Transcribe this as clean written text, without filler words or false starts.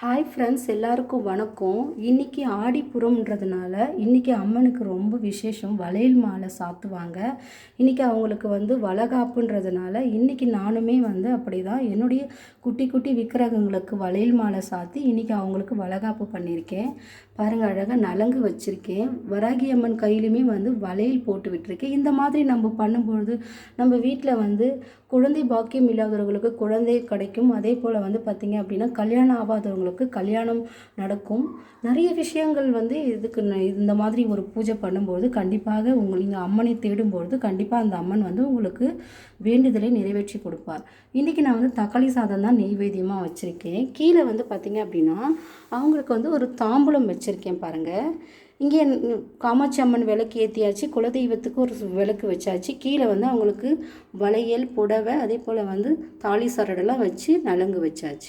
Hi friends, எல்லாருக்கும் வணக்கம். இன்றைக்கி ஆடிப்புறம்ன்றதுனால இன்றைக்கி அம்மனுக்கு ரொம்ப விசேஷம். வளையல் மாலை சாத்துவாங்க. இன்றைக்கி அவங்களுக்கு வளகாப்புன்றதுனால இன்றைக்கி நானுமே அப்படி தான் என்னுடைய குட்டி குட்டி விக்கிரகங்களுக்கு வளையல் மாலை சாத்தி இன்றைக்கி அவங்களுக்கு வளகாப்பு பண்ணியிருக்கேன். பாருங்கள், அழகாக நலங்கு வச்சுருக்கேன். வராகி அம்மன் கையிலுமே வளையல் போட்டு விட்டுருக்கேன். இந்த மாதிரி நம்ம பண்ணும்பொழுது நம்ம வீட்டில் குழந்தை பாக்கியம் இல்லாதவர்களுக்கு குழந்தை கிடைக்கும். அதே போல் பார்த்திங்க அப்படின்னா கல்யாணம் ஆகாதவங்களுக்கு கல்யாணம் நடக்கும். நிறைய விஷயங்கள் இதுக்கு இந்த மாதிரி ஒரு பூஜை பண்ணும்போது கண்டிப்பாக நீங்கள் அம்மனை தேடும்பொழுது கண்டிப்பாக அந்த அம்மன் உங்களுக்கு வேண்டுதலை நிறைவேற்றி கொடுப்பார். இன்றைக்கி நான் தக்காளி சாதம் தான் நெய்வேத்தியமாக வச்சுருக்கேன். கீழே பார்த்திங்க அப்படின்னா அவங்களுக்கு ஒரு தாம்பூலம் வச்சுருக்கேன். பாருங்கள், இங்கே காமாட்சி அம்மன் விளக்கு ஏற்றியாச்சு, குலதெய்வத்துக்கு ஒரு விளக்கு வச்சாச்சு. கீழே அவங்களுக்கு வளையல், புடவை, அதே போல் தாலி சரடெல்லாம் வச்சு நலங்கு வச்சாச்சு.